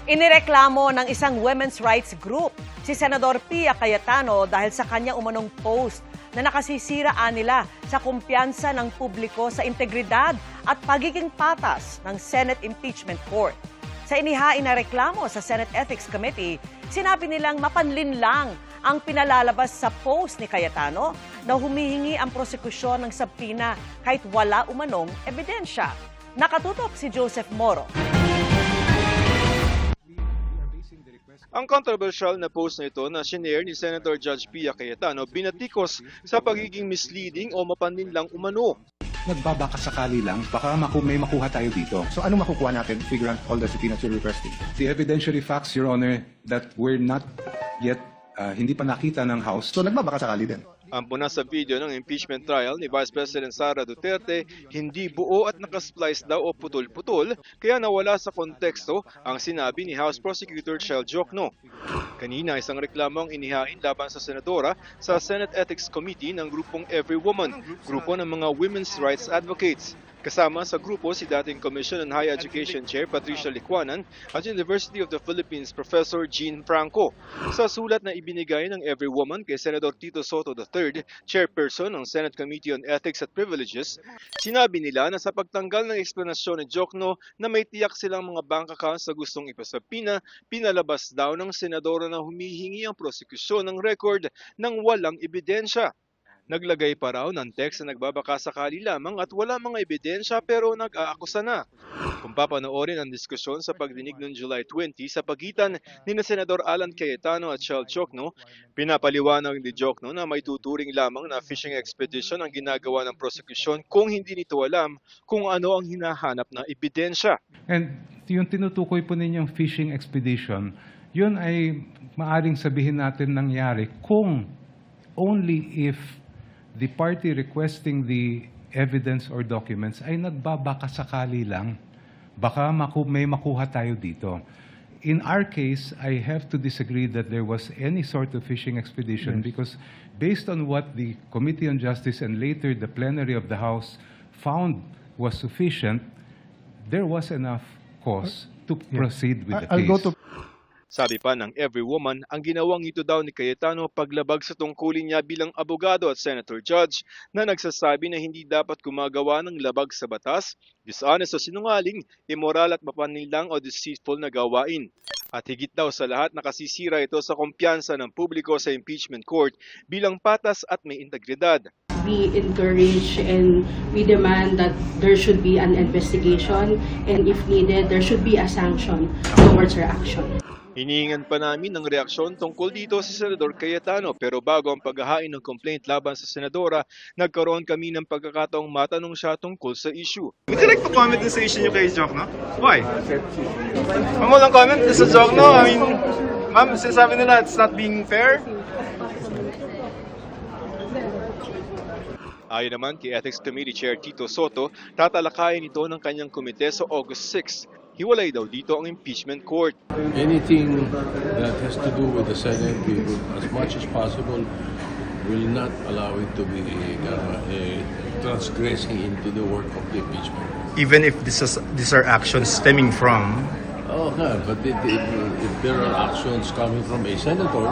Inireklamo ng isang women's rights group si Senador Pia Cayetano dahil sa kanya umanong post na nakasisiraan nila sa kumpiyansa ng publiko sa integridad at pagiging patas ng Senate Impeachment Court. Sa inihain na reklamo sa Senate Ethics Committee, sinabi nilang mapanlin lang ang pinalalabas sa post ni Cayetano na humihingi ang prosekusyon ng subpoena kahit wala umanong ebidensya. Nakatutok si Joseph Moro. Ang controversial na post na ito na shinare ni Senator Judge Pia Cayetano binatikos sa pagiging misleading o mapanlinlang umano. Nagbabakasakali lang, baka may makuha tayo dito. So anong makukuha natin, figure out all the subpoenas you're requesting? The evidentiary facts, Your Honor, that we're not yet, hindi pa nakita ng House. So nagbabakasakali din. Ang puna sa video ng impeachment trial ni Vice President Sara Duterte, hindi buo at nakasplice daw o putol-putol, kaya nawala sa konteksto ang sinabi ni House Prosecutor Shel Jokno. Kanina isang reklamo ang inihain laban sa senadora sa Senate Ethics Committee ng grupong Every Woman, grupo ng mga women's rights advocates. Kasama sa grupo si dating Commission on Higher Education Chair Patricia Licuanan at University of the Philippines Professor Jean Franco. Sa sulat na ibinigay ng Every Woman kay Senator Tito Soto III, Chairperson ng Senate Committee on Ethics at Privileges, sinabi nila na sa pagtanggal ng eksplanasyon ni Jokno na may tiyak silang mga bank accounts sa gustong ipasapina, pinalabas daw ng senadora na humihingi ang prosekusyon ng record ng walang ebidensya. Naglagay pa raw ng text na nagbabakasakali lamang at wala mga ebidensya pero nag-aakusa na. Kung papanoorin ang diskusyon sa pagdinig noong July 20 sa pagitan ni Senador Alan Cayetano at Shel Jokno, pinapaliwanag ni Jokno na may tuturing lamang na fishing expedition ang ginagawa ng prosekusyon kung hindi nito alam kung ano ang hinahanap na ebidensya. And yung tinutukoy po ninyong fishing expedition, yun ay maaring sabihin natin nangyari kung only if the party requesting the evidence or documents ay nagbabakasakali lang, baka may makuha tayo dito. In our case, I have to disagree that there was any sort of fishing expedition because based on what the Committee on Justice and later the plenary of the House found was sufficient, there was enough cause to proceed with the case. Sabi pa ng Every Woman, ang ginawang ito daw ni Cayetano paglabag sa tungkulin niya bilang abogado at senator judge na nagsasabi na hindi dapat gumagawa ng labag sa batas, dishonest o sinungaling, immoral at mapanlinlang o deceitful na gawain. At higit daw sa lahat nakasisira ito sa kumpiyansa ng publiko sa impeachment court bilang patas at may integridad. We encourage and we demand that there should be an investigation and if needed, there should be a sanction towards her action. Hinihingan pa namin ng reaksyon tungkol dito si Senador Cayetano pero bago ang paghahain ng complaint laban sa senadora, nagkaroon kami ng pagkakataong matanong siya tungkol sa issue. Would you like to comment sa issue niyo kay Jokno? Why? Ang walang comment sa Jokno? I mean, ma'am, sinasabi nila it's not being fair? Ayon naman kay Ethics Committee Chair Tito Soto, tatalakayin ito ng kanyang komite sa August 6. Hiwalay daw dito ang impeachment court. Anything that has to do with the Senate, we will, as much as possible, will not allow it to be transgressing into the work of the impeachment. Even if these are actions stemming from... Oh, no, but if there are actions coming from a senator,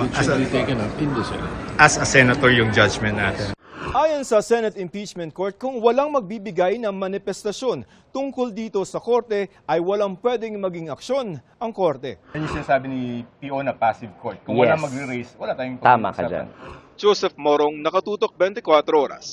it should be taken up in the Senate. As a senator yung judgment natin. Ayon sa Senate Impeachment Court, kung walang magbibigay ng manifestasyon tungkol dito sa korte, ay walang pwedeng maging aksyon ang korte. Yan yung sinasabi ni PO na passive court. Kung walang magre-raise, wala tayong Tama ka dyan. Joseph Morong, Nakatutok 24 Oras.